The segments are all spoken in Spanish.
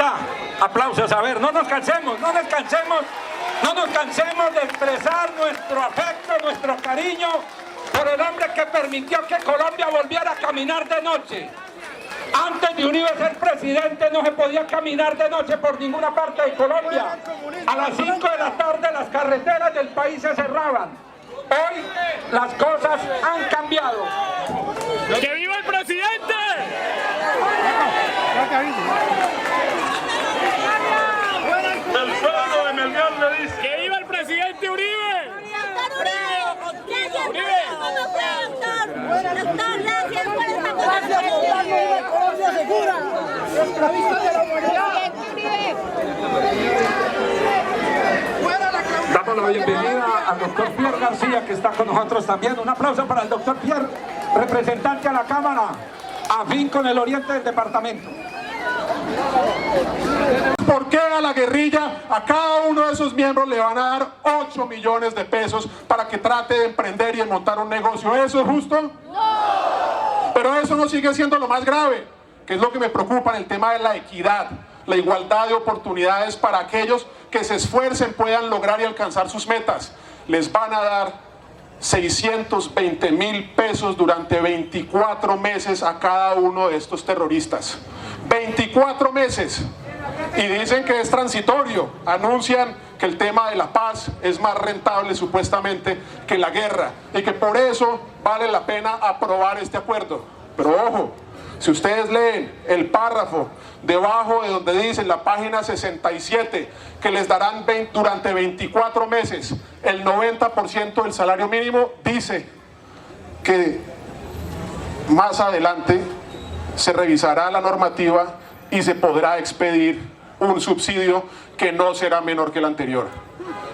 Ya, aplausos, a ver, no nos cansemos de expresar nuestro afecto, nuestro cariño por el hombre que permitió que Colombia volviera a caminar de noche. Antes de Uribe ser presidente no se podía caminar de noche por ninguna parte de Colombia. A las 5 de la tarde las carreteras del país se cerraban. Hoy las cosas han cambiado. ¡Que viva el presidente! El pueblo de Melgar le dice: ¡Que viva el presidente Uribe! ¡Uribe! Damos la bienvenida al doctor Pierre García, que está con nosotros también. Un aplauso para el doctor Pierre, representante a la Cámara, afín con el oriente del departamento. ¿Por qué a la guerrilla, a cada uno de esos miembros le van a dar 8 millones de pesos para que trate de emprender y de montar un negocio? ¿Eso es justo? No. Pero eso no sigue siendo lo más grave, que es lo que me preocupa en el tema de la equidad, la igualdad de oportunidades para aquellos que se esfuercen, puedan lograr y alcanzar sus metas. Les van a dar 620,000 pesos durante 24 meses a cada uno de estos terroristas. 24 meses. Y dicen que es transitorio. Anuncian que el tema de la paz es más rentable supuestamente que la guerra y que por eso vale la pena aprobar este acuerdo. Pero ojo, si ustedes leen el párrafo debajo de donde dice en la página 67 que les darán durante 24 meses el 90% del salario mínimo, dice que más adelante se revisará la normativa y se podrá expedir un subsidio que no será menor que el anterior.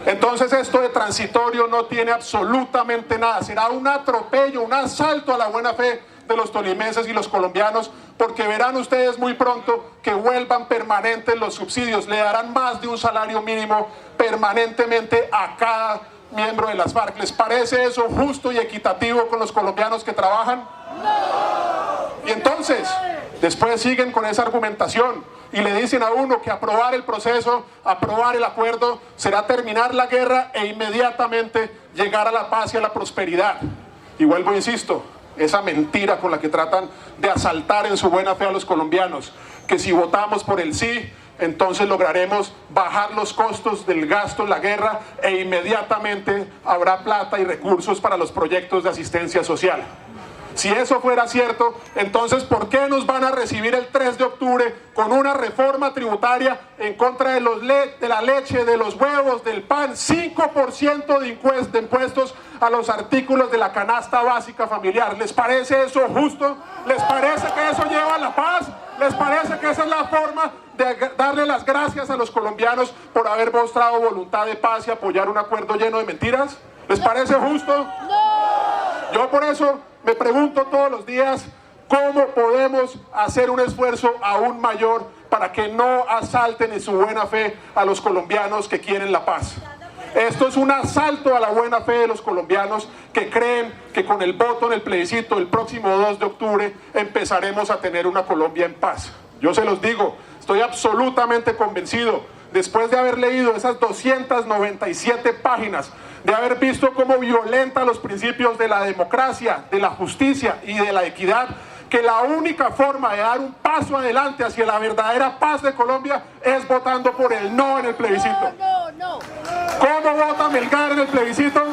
Entonces esto de transitorio no tiene absolutamente nada, será un atropello, un asalto a la buena fe de los tolimenses y los colombianos, porque verán ustedes muy pronto que vuelvan permanentes los subsidios, le darán más de un salario mínimo permanentemente a cada miembro de las FARC. ¿Les parece eso justo y equitativo con los colombianos que trabajan? ¡No! Y entonces, después siguen con esa argumentación y le dicen a uno que aprobar el proceso, aprobar el acuerdo, será terminar la guerra e inmediatamente llegar a la paz y a la prosperidad. Y vuelvo, insisto, esa mentira con la que tratan de asaltar en su buena fe a los colombianos, que si votamos por el sí, entonces lograremos bajar los costos del gasto en la guerra e inmediatamente habrá plata y recursos para los proyectos de asistencia social. Si eso fuera cierto, entonces ¿por qué nos van a recibir el 3 de octubre con una reforma tributaria en contra de la leche, de los huevos, del pan? 5% de impuestos a los artículos de la canasta básica familiar. ¿Les parece eso justo? ¿Les parece que eso lleva a la paz? ¿Les parece que esa es la forma de darle las gracias a los colombianos por haber mostrado voluntad de paz y apoyar un acuerdo lleno de mentiras? ¿Les parece justo? ¡No! Yo por eso me pregunto todos los días cómo podemos hacer un esfuerzo aún mayor para que no asalten en su buena fe a los colombianos que quieren la paz. Esto es un asalto a la buena fe de los colombianos que creen que con el voto en el plebiscito el próximo 2 de octubre empezaremos a tener una Colombia en paz. Yo se los digo, estoy absolutamente convencido, después de haber leído esas 297 páginas, de haber visto cómo violenta los principios de la democracia, de la justicia y de la equidad, que la única forma de dar un paso adelante hacia la verdadera paz de Colombia es votando por el no en el plebiscito. No. ¿Cómo vota Melgar en el plebiscito?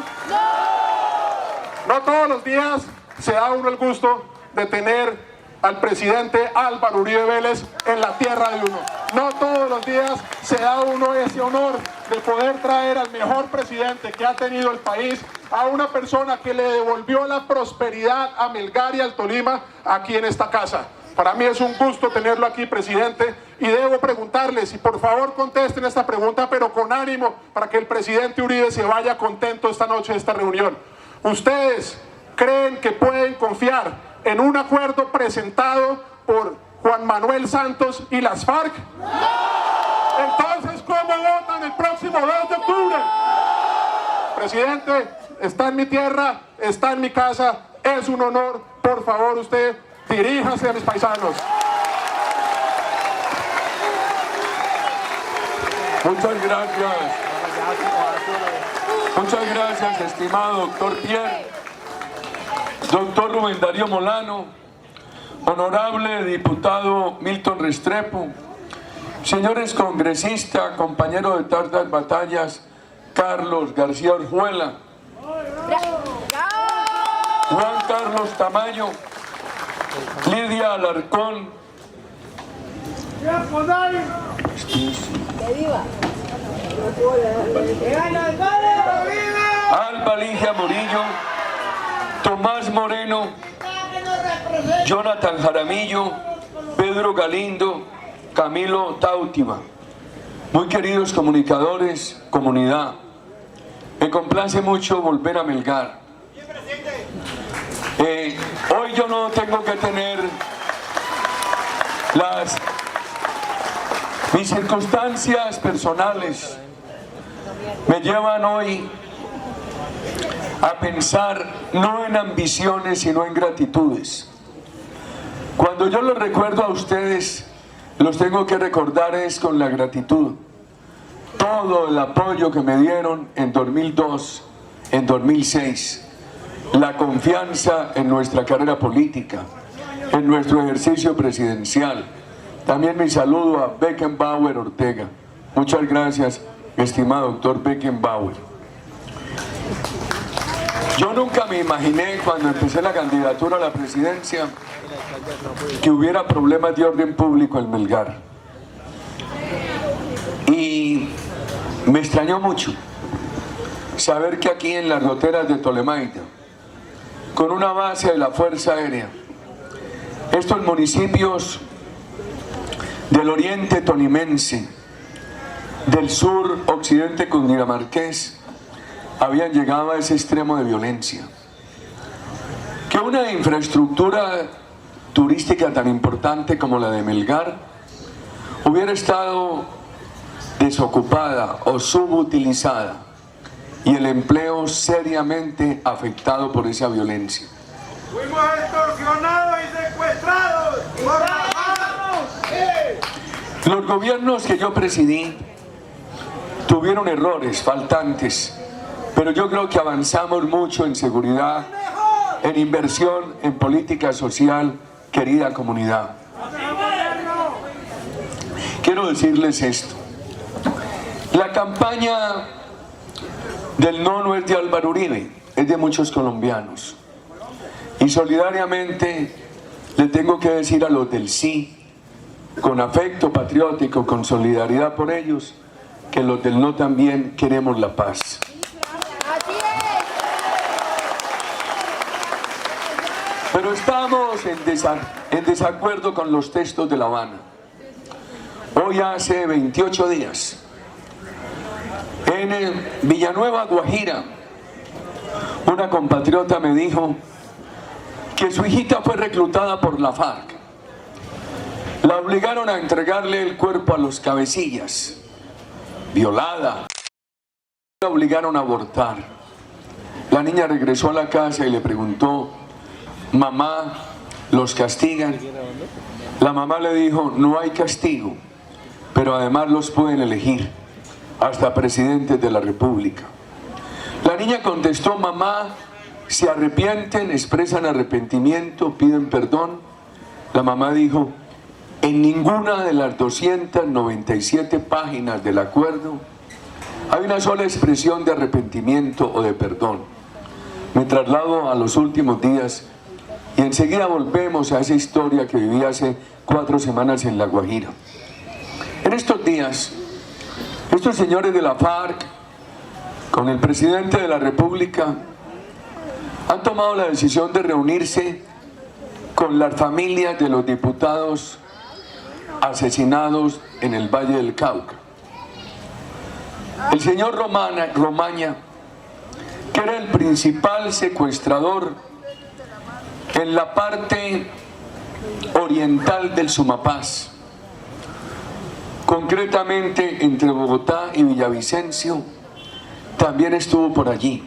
No todos los días se da uno el gusto de tener al presidente Álvaro Uribe Vélez en la tierra de uno. No todos los días se da uno ese honor de poder traer al mejor presidente que ha tenido el país, a una persona que le devolvió la prosperidad a Melgar y al Tolima aquí en esta casa. Para mí es un gusto tenerlo aquí, presidente, y debo preguntarle si por favor contesten esta pregunta, pero con ánimo, para que el presidente Uribe se vaya contento esta noche de esta reunión. ¿Ustedes creen que pueden confiar en un acuerdo presentado por Juan Manuel Santos y las FARC? ¡No! Entonces, ¿cómo votan el próximo 2 de octubre? Presidente, está en mi tierra, está en mi casa, es un honor. Por favor, usted diríjase a mis paisanos. Muchas gracias. Muchas gracias, estimado doctor Pierre, doctor Rubén Darío Molano, honorable diputado Milton Restrepo, señores congresistas, compañero de tantas batallas, Carlos García Orjuela, Juan Carlos Tamayo, Lidia Alarcón, Alba Ligia Murillo, Tomás Moreno, Jonathan Jaramillo, Pedro Galindo, Camilo Tautima. Muy queridos comunicadores, comunidad, me complace mucho volver a Melgar. Hoy yo no tengo que tener mis circunstancias personales me llevan hoy a pensar no en ambiciones sino en gratitudes. Cuando yo los recuerdo a ustedes, los tengo que recordar es con la gratitud. Todo el apoyo que me dieron en 2002, en 2006, la confianza en nuestra carrera política, en nuestro ejercicio presidencial. También mi saludo a Beckenbauer Ortega. Muchas gracias, estimado doctor Beckenbauer. Yo nunca me imaginé cuando empecé la candidatura a la presidencia que hubiera problemas de orden público en Melgar. Y me extrañó mucho saber que aquí en las goteras de Tolemaida, con una base de la Fuerza Aérea, estos municipios del oriente tolimense, del sur occidente cundinamarqués, habían llegado a ese extremo de violencia. Que una infraestructura turística tan importante como la de Melgar hubiera estado desocupada o subutilizada y el empleo seriamente afectado por esa violencia. Fuimos extorsionados y secuestrados. Los gobiernos que yo presidí tuvieron errores, faltantes, pero yo creo que avanzamos mucho en seguridad, en inversión, en política social, querida comunidad. Quiero decirles esto. La campaña del no es de Álvaro Uribe, es de muchos colombianos. Y solidariamente le tengo que decir a los del sí, con afecto patriótico, con solidaridad por ellos, que los del no también queremos la paz. Pero estamos en desacuerdo con los textos de La Habana. Hoy hace 28 días, en Villanueva, Guajira, una compatriota me dijo que su hijita fue reclutada por la FARC. La obligaron a entregarle el cuerpo a los cabecillas, violada. La obligaron a abortar. La niña regresó a la casa y le preguntó: mamá, ¿los castigan? La mamá le dijo: no hay castigo, pero además los pueden elegir, hasta presidentes de la República. La niña contestó: mamá, se arrepienten, expresan arrepentimiento, piden perdón. La mamá dijo: en ninguna de las 297 páginas del acuerdo hay una sola expresión de arrepentimiento o de perdón. Me traslado a los últimos días y enseguida volvemos a esa historia que viví hace 4 semanas en La Guajira. En estos días, estos señores de la FARC, con el presidente de la República, han tomado la decisión de reunirse con las familias de los diputados asesinados en el Valle del Cauca. El señor Romaña, que era el principal secuestrador en la parte oriental del Sumapaz, concretamente entre Bogotá y Villavicencio, también estuvo por allí.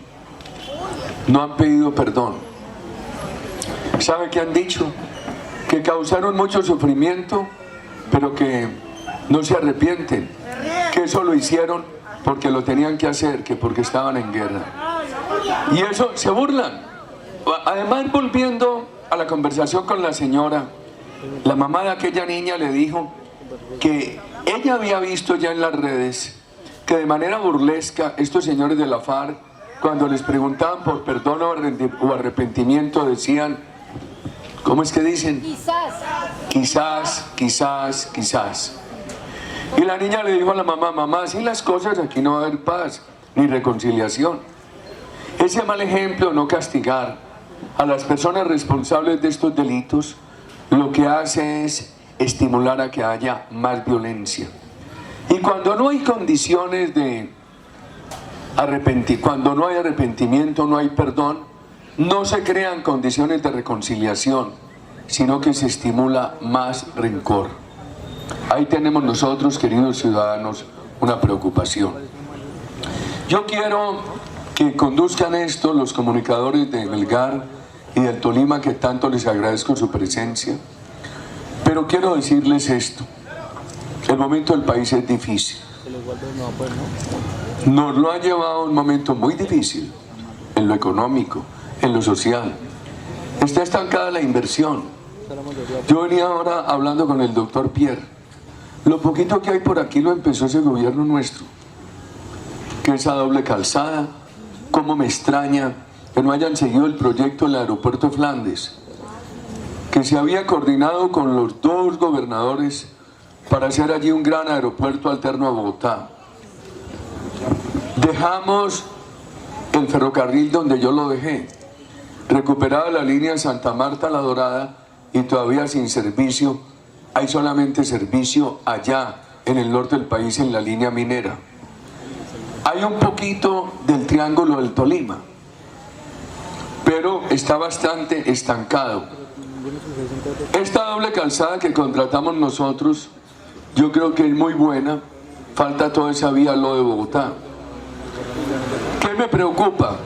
No han pedido perdón. ¿Sabe qué han dicho? Que causaron mucho sufrimiento, pero que no se arrepienten, que que eso lo hicieron porque lo tenían que hacer, que porque estaban en guerra. Y eso se burlan. Además, volviendo a la conversación con la señora, la mamá de aquella niña le dijo que ella había visto ya en las redes que de manera burlesca estos señores de la FARC, cuando les preguntaban por perdón o arrepentimiento, decían, ¿cómo es que dicen? Quizás. Y la niña le dijo a la mamá, mamá, así las cosas, aquí no va a haber paz ni reconciliación. Ese mal ejemplo, no castigar a las personas responsables de estos delitos, lo que hace es estimular a que haya más violencia. Y cuando no hay condiciones de cuando no hay arrepentimiento, no hay perdón, no se crean condiciones de reconciliación, sino que se estimula más rencor. Ahí tenemos nosotros, queridos ciudadanos, una preocupación. Yo quiero que conduzcan esto los comunicadores de Melgar y del Tolima, que tanto les agradezco su presencia, pero quiero decirles esto: el momento del país es difícil. Nos lo ha llevado a un momento muy difícil en lo económico, en lo social. Está estancada la inversión. Yo venía ahora hablando con el doctor Pierre. Lo poquito que hay por aquí lo empezó ese gobierno nuestro, que esa doble calzada. Cómo me extraña que no hayan seguido el proyecto del aeropuerto Flandes, que se había coordinado con los dos gobernadores para hacer allí un gran aeropuerto alterno a Bogotá. Dejamos el ferrocarril donde yo lo dejé, recuperada la línea Santa Marta-La Dorada, y todavía sin servicio. Hay solamente servicio allá en el norte del país, en la línea minera. Hay un poquito del Triángulo del Tolima, pero está bastante estancado. Esta doble calzada que contratamos nosotros, yo creo que es muy buena. Falta toda esa vía lo de Bogotá. ¿Qué me preocupa?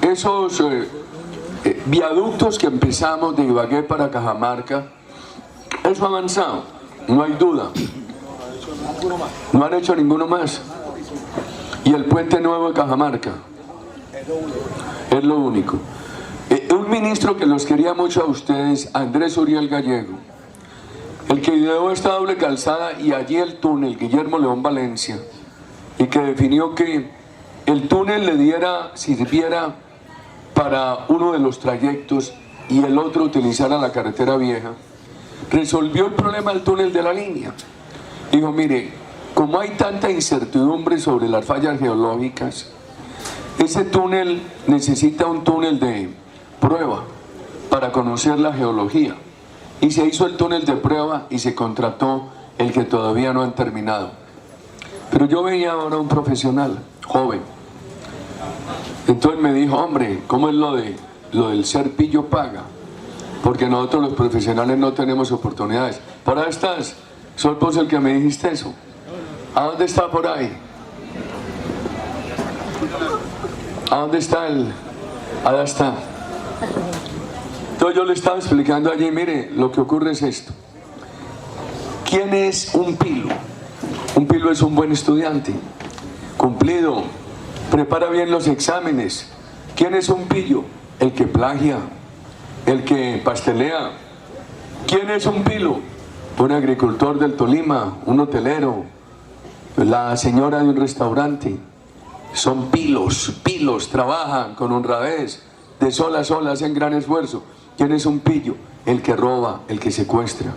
Esos viaductos que empezamos de Ibagué para Cajamarca, eso ha avanzado, no hay duda. No han hecho ninguno más. Y el puente nuevo de Cajamarca es lo único. Un ministro que los quería mucho a ustedes, Andrés Uriel Gallego, el que ideó esta doble calzada y allí el túnel, Guillermo León Valencia, y que definió que el túnel sirviera para uno de los trayectos y el otro utilizara la carretera vieja, resolvió el problema del túnel de la línea. Dijo, mire, como hay tanta incertidumbre sobre las fallas geológicas, ese túnel necesita un túnel de prueba para conocer la geología. Y se hizo el túnel de prueba y se contrató el que todavía no han terminado. Pero yo veía ahora un profesional joven. Entonces me dijo, hombre, ¿cómo es lo del ser pillo paga? Porque nosotros los profesionales no tenemos oportunidades. Por ahí estás, soy vos el que me dijiste eso. ¿A dónde está por ahí? ¿A dónde está allá está? Entonces yo le estaba explicando allí, mire, lo que ocurre es esto. ¿Quién es un pilo? Un pilo es un buen estudiante, cumplido, prepara bien los exámenes. ¿Quién es un pillo? El que plagia, el que pastelea. ¿Quién es un pilo? Un agricultor del Tolima, un hotelero, la señora de un restaurante. Son pilos, trabajan con honradez, de sol a sol, hacen gran esfuerzo. ¿Quién es un pillo? El que roba, el que secuestra.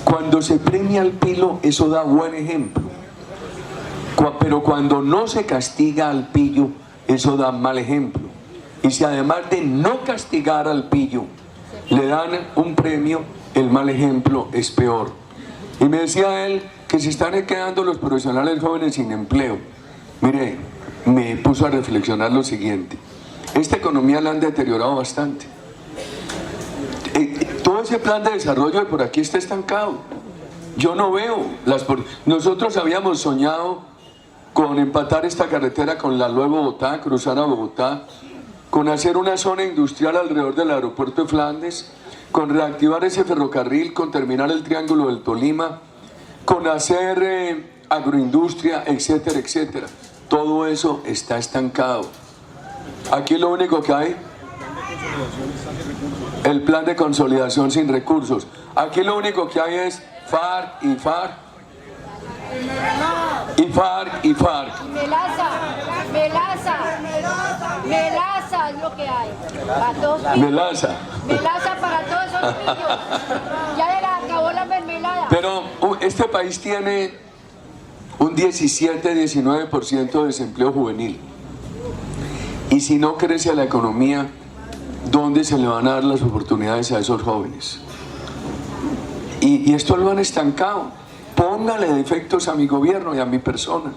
Cuando se premia al pilo, eso da buen ejemplo. Pero cuando no se castiga al pillo, eso da mal ejemplo. Y si además de no castigar al pillo, le dan un premio, el mal ejemplo es peor. Y me decía él que se están quedando los profesionales jóvenes sin empleo. Mire, me puso a reflexionar lo siguiente. Esta economía la han deteriorado bastante. Todo ese plan de desarrollo de por aquí está estancado. Yo no veo nosotros habíamos soñado con empatar esta carretera con la Lue Bogotá, cruzar a Bogotá, con hacer una zona industrial alrededor del aeropuerto de Flandes, con reactivar ese ferrocarril, con terminar el Triángulo del Tolima, con hacer agroindustria, etcétera, etcétera. Todo eso está estancado. Aquí lo único que hay, el plan de consolidación sin recursos. Aquí lo único que hay es FARC y FARC. Y FARC y FARC. Melaza es lo que hay. Para todos Melaza. Melaza para todos esos niños. Ya le acabó la mermelada. Pero este país tiene un 17-19% de desempleo juvenil. Y si no crece la economía, ¿dónde se le van a dar las oportunidades a esos jóvenes? Y esto lo han estancado. Póngale defectos a mi gobierno y a mi persona.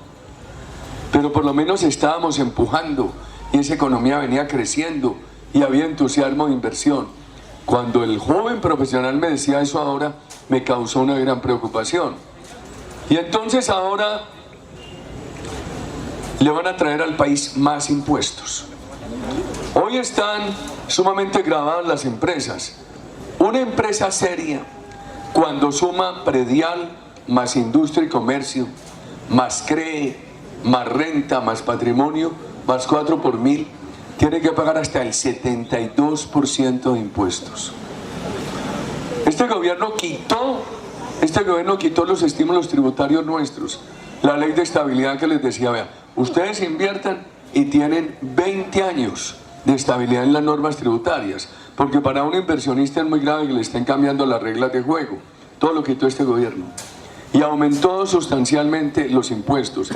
Pero por lo menos estábamos empujando y esa economía venía creciendo y había entusiasmo de inversión. Cuando el joven profesional me decía eso ahora, me causó una gran preocupación. Y entonces ahora le van a traer al país más impuestos. Hoy están sumamente gravadas las empresas. Una empresa seria, cuando suma predial, más industria y comercio, más CREE, más renta, más patrimonio, más 4 por 1000, tiene que pagar hasta el 72% de impuestos. Este gobierno quitó los estímulos tributarios nuestros. La ley de estabilidad que les decía, vean, ustedes inviertan y tienen 20 años de estabilidad en las normas tributarias, porque para un inversionista es muy grave que le estén cambiando las reglas de juego. Todo lo quitó este gobierno. Y aumentó sustancialmente los impuestos.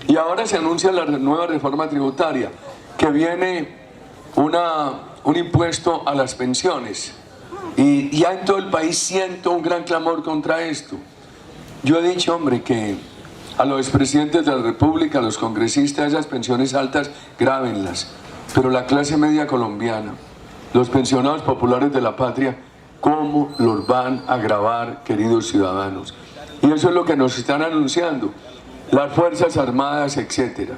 Y ahora se anuncia la nueva reforma tributaria, que viene un impuesto a las pensiones. Y ya en todo el país siento un gran clamor contra esto. Yo he dicho, hombre, que a los expresidentes de la República, a los congresistas, esas pensiones altas, grábenlas. Pero la clase media colombiana, los pensionados populares de la patria, ¿cómo los van a gravar, queridos ciudadanos? Y eso es lo que nos están anunciando, las Fuerzas Armadas, etcétera.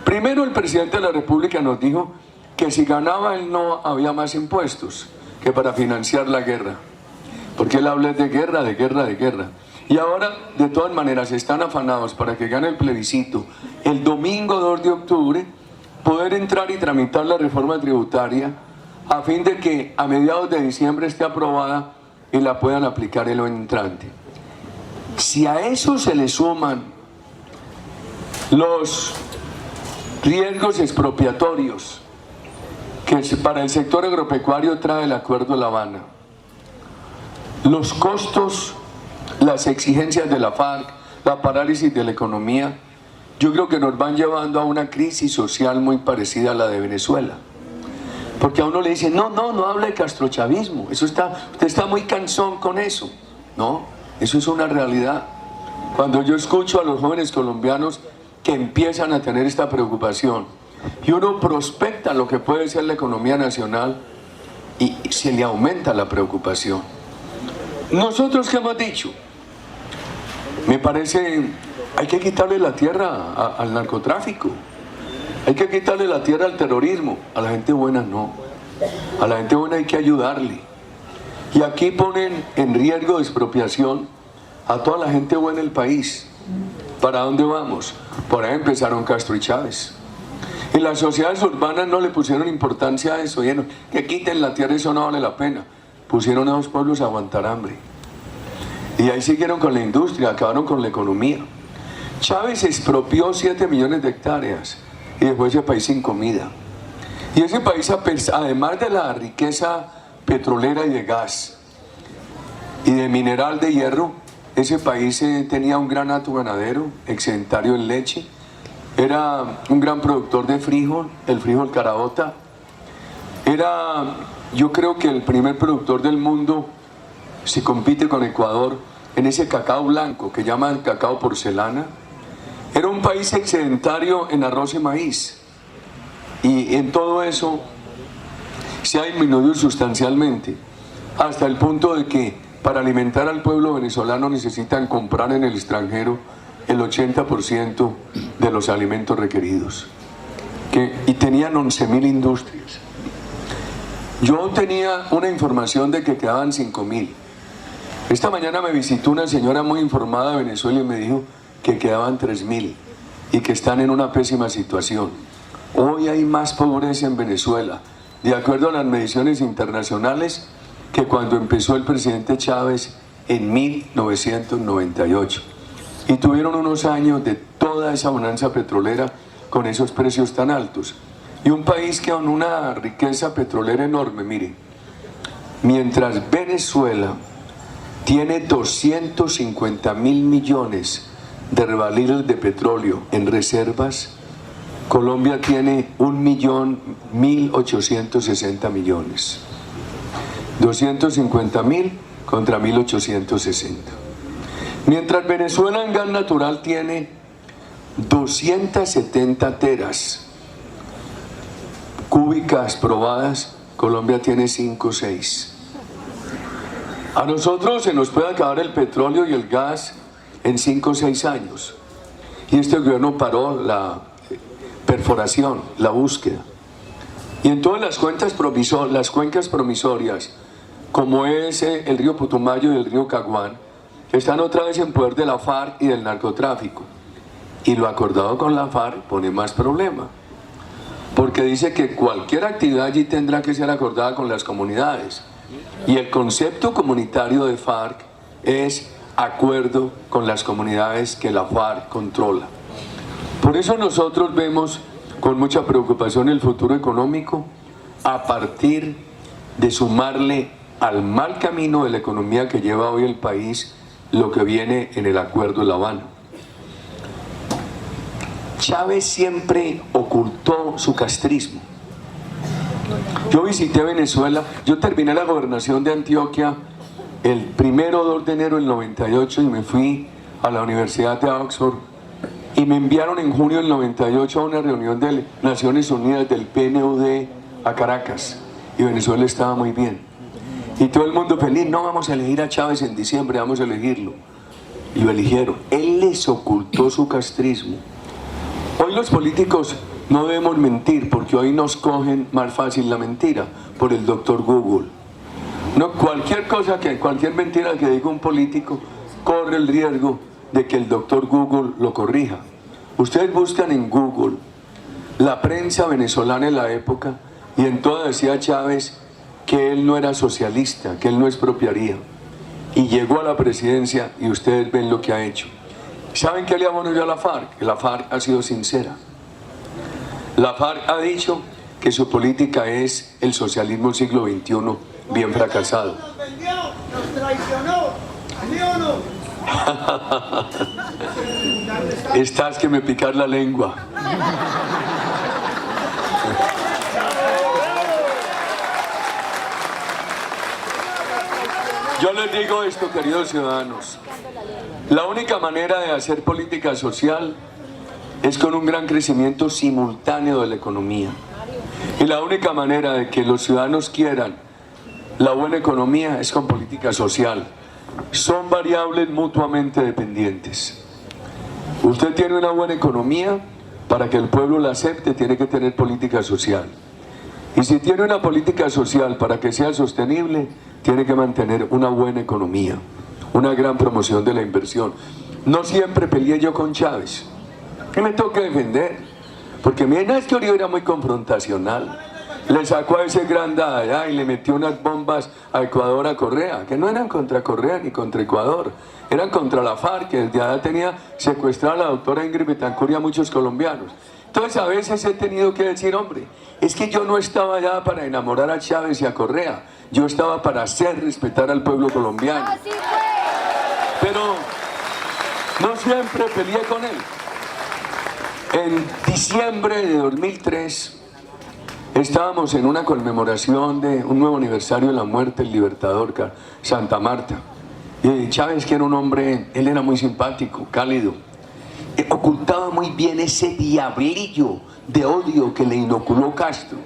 Primero el presidente de la República nos dijo que si ganaba él no había más impuestos que para financiar la guerra. Porque él habla de guerra, de guerra, de guerra. Y ahora, de todas maneras, están afanados para que gane el plebiscito el domingo 2 de octubre, poder entrar y tramitar la reforma tributaria a fin de que a mediados de diciembre esté aprobada y la puedan aplicar el año entrante. Si a eso se le suman los riesgos expropiatorios que para el sector agropecuario trae el Acuerdo de La Habana, los costos, las exigencias de la FARC, la parálisis de la economía, yo creo que nos van llevando a una crisis social muy parecida a la de Venezuela. Porque a uno le dicen, no hable de castrochavismo, usted está muy cansón con eso. No, eso es una realidad. Cuando yo escucho a los jóvenes colombianos que empiezan a tener esta preocupación y uno prospecta lo que puede ser la economía nacional y se le aumenta la preocupación. Nosotros, ¿qué hemos dicho? Me parece, hay que quitarle la tierra al narcotráfico, hay que quitarle la tierra al terrorismo. A la gente buena no, a la gente buena hay que ayudarle. Y aquí ponen en riesgo de expropiación a toda la gente buena del país. ¿Para dónde vamos? Por ahí empezaron Castro y Chávez. Y las sociedades urbanas no le pusieron importancia a eso. Dijeron que quiten la tierra, eso no vale la pena. Pusieron a los pueblos a aguantar hambre. Y ahí siguieron con la industria, acabaron con la economía. Chávez expropió 7 millones de hectáreas y dejó ese país sin comida. Y ese país, además de la riqueza petrolera y de gas y de mineral de hierro, ese país tenía un gran hato ganadero, excedentario en leche, era un gran productor de frijol, el frijol caraota, era, yo creo que el primer productor del mundo, se compite con Ecuador en ese cacao blanco que llaman cacao porcelana. Era un país excedentario en arroz y maíz, y en todo eso se ha disminuido sustancialmente, hasta el punto de que para alimentar al pueblo venezolano necesitan comprar en el extranjero el 80% de los alimentos requeridos. Y tenían 11.000 industrias. Yo tenía una información de que quedaban 5.000. Esta mañana me visitó una señora muy informada de Venezuela y me dijo que quedaban 3.000 y que están en una pésima situación. Hoy hay más pobreza en Venezuela, de acuerdo a las mediciones internacionales, que cuando empezó el presidente Chávez en 1998. Y tuvieron unos años de toda esa bonanza petrolera con esos precios tan altos. Y un país que con una riqueza petrolera enorme, miren, mientras Venezuela tiene 250.000 millones de barriles de petróleo en reservas, Colombia tiene 1.160.000 millones. 250.000 contra 1.860. Mientras Venezuela en gas natural tiene 270 teras cúbicas probadas, Colombia tiene 5 o 6. A nosotros se nos puede acabar el petróleo y el gas en 5 o 6 años. Y este gobierno paró la perforación, la búsqueda. Y en todas las cuencas promisorias, como es el río Putumayo y el río Caguán, están otra vez en poder de la FARC y del narcotráfico. Y lo acordado con la FARC pone más problema, porque dice que cualquier actividad allí tendrá que ser acordada con las comunidades. Y el concepto comunitario de FARC es acuerdo con las comunidades que la FARC controla. Por eso nosotros vemos con mucha preocupación el futuro económico a partir de sumarle al mal camino de la economía que lleva hoy el país lo que viene en el Acuerdo de La Habana. Chávez siempre ocultó su castrismo. Yo visité Venezuela, yo terminé la gobernación de Antioquia el 1 de enero del 98 y me fui a la Universidad de Oxford y me enviaron en junio del 98 a una reunión de Naciones Unidas del PNUD a Caracas, y Venezuela estaba muy bien y todo el mundo feliz. No, vamos a elegir a Chávez en diciembre, vamos a elegirlo, y lo eligieron. Él les ocultó su castrismo. Hoy los políticos no debemos mentir, porque hoy nos cogen más fácil la mentira por el doctor Google. No, cualquier mentira que diga un político corre el riesgo de que el doctor Google lo corrija. Ustedes buscan en Google la prensa venezolana en la época y en toda decía Chávez que él no era socialista, que él no expropiaría. Y llegó a la presidencia y ustedes ven lo que ha hecho. ¿Saben qué le abono yo a la FARC? Que la FARC ha sido sincera. La FARC ha dicho que su política es el socialismo del siglo XXI bien fracasado. Nos vendió, nos traicionó, ¿sí o no? Estás que me picar la lengua. Yo les digo esto, queridos ciudadanos. La única manera de hacer política social es con un gran crecimiento simultáneo de la economía. Y la única manera de que los ciudadanos quieran la buena economía es con política social. Son variables mutuamente dependientes. Usted tiene una buena economía, para que el pueblo la acepte tiene que tener política social. Y si tiene una política social para que sea sostenible, tiene que mantener una buena economía, una gran promoción de la inversión. No siempre peleé yo con Chávez, que me toca defender, porque miren, es que Uribe era muy confrontacional. Le sacó a ese gran de allá y le metió unas bombas a Ecuador, a Correa, que no eran contra Correa ni contra Ecuador, eran contra la FARC, que desde allá tenía secuestrada a la doctora Ingrid Betancourt y a muchos colombianos. Entonces a veces he tenido que decir, hombre, es que yo no estaba allá para enamorar a Chávez y a Correa, yo estaba para hacer respetar al pueblo colombiano. Así fue. Pero no siempre peleé con él. En diciembre de 2003 estábamos en una conmemoración de un nuevo aniversario de la muerte del libertador Santa Marta. Y Chávez, que era un hombre, él era muy simpático, cálido, ocultaba muy bien ese diablillo de odio que le inoculó Castro.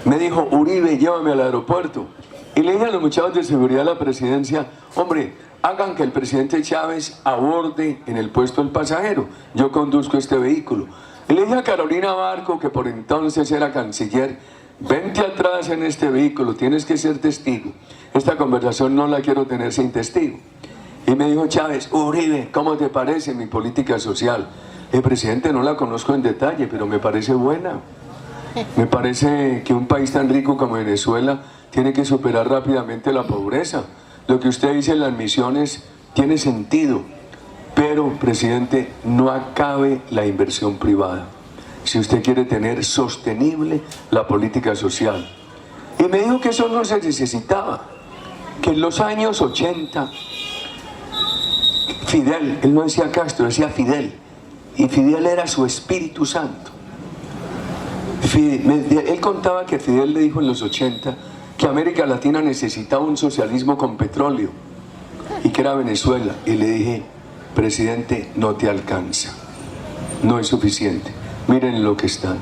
Me dijo, Uribe, llévame al aeropuerto. Y le dije a los muchachos de seguridad de la presidencia, hombre, hagan que el presidente Chávez aborde en el puesto del pasajero, yo conduzco este vehículo. Y le dije a Carolina Barco, que por entonces era canciller, vente atrás en este vehículo, tienes que ser testigo. Esta conversación no la quiero tener sin testigo. Y me dijo Chávez, Uribe, ¿cómo te parece mi política social? El presidente no la conozco en detalle, pero me parece buena. Me parece que un país tan rico como Venezuela tiene que superar rápidamente la pobreza. Lo que usted dice en las misiones tiene sentido, pero, presidente, no acabe la inversión privada si usted quiere tener sostenible la política social. Y me dijo que eso no se necesitaba, que en los años 80, Fidel, él no decía Castro, decía Fidel, y Fidel era su Espíritu Santo. Él contaba que Fidel le dijo en los 80 que América Latina necesitaba un socialismo con petróleo y que era Venezuela. Y le dije, presidente, no te alcanza, no es suficiente, miren lo que están.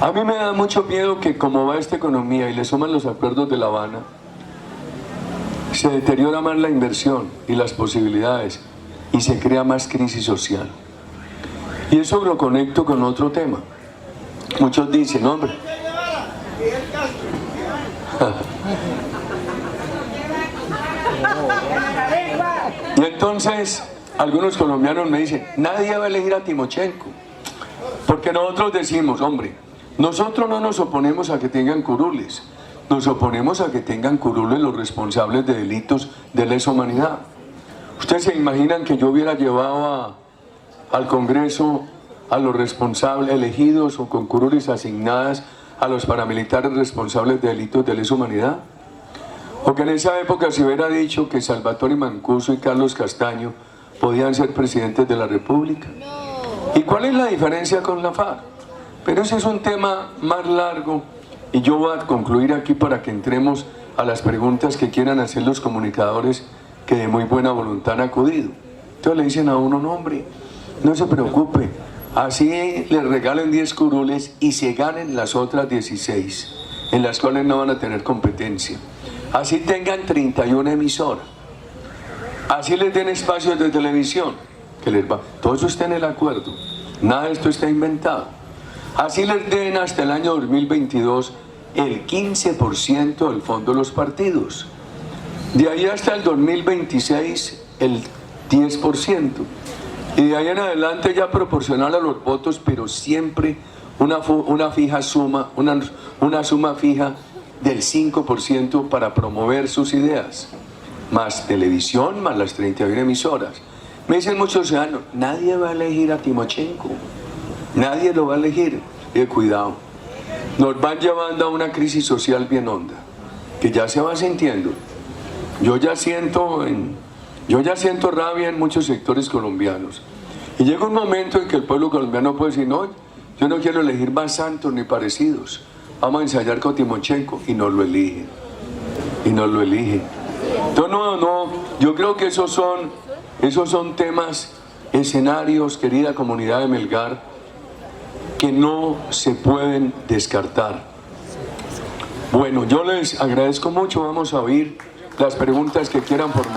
A mí me da mucho miedo que como va esta economía y le suman los acuerdos de La Habana, se deteriora más la inversión y las posibilidades y se crea más crisis social. Y eso lo conecto con otro tema. Muchos dicen, hombre, y entonces algunos colombianos me dicen, nadie va a elegir a Timochenko, porque nosotros decimos, hombre, nosotros no nos oponemos a que tengan curules, nos oponemos a que tengan curules los responsables de delitos de lesa humanidad. ¿Ustedes se imaginan que yo hubiera llevado al Congreso a los responsables elegidos o con curules asignadas a los paramilitares responsables de delitos de lesa humanidad? O que en esa época se hubiera dicho que Salvatore Mancuso y Carlos Castaño podían ser presidentes de la República. ¿Y cuál es la diferencia con la FARC? Pero ese es un tema más largo y yo voy a concluir aquí para que entremos a las preguntas que quieran hacer los comunicadores que de muy buena voluntad han acudido. Entonces le dicen a uno, no hombre, no se preocupe, así les regalen 10 curules y se ganen las otras 16, en las cuales no van a tener competencia. Así tengan 31 emisoras, así les den espacios de televisión, que les va. Todo eso está en el acuerdo, nada de esto está inventado. Así les den hasta el año 2022 el 15% del fondo de los partidos. De ahí hasta el 2026 el 10%. Y de ahí en adelante ya proporcional a los votos, pero siempre una fija suma, una suma fija del 5% para promover sus ideas. Más televisión, más las 31 emisoras. Me dicen muchos ciudadanos, nadie va a elegir a Timochenko. Nadie lo va a elegir. Cuidado, nos van llevando a una crisis social bien honda, que ya se va sintiendo. Yo ya siento rabia en muchos sectores colombianos. Y llega un momento en que el pueblo colombiano puede decir, no, yo no quiero elegir más santos ni parecidos. Vamos a ensayar con Timochenko, y no lo eligen. Y no lo eligen. Entonces, yo creo que esos son temas, escenarios, querida comunidad de Melgar, que no se pueden descartar. Bueno, yo les agradezco mucho, vamos a oír las preguntas que quieran formular.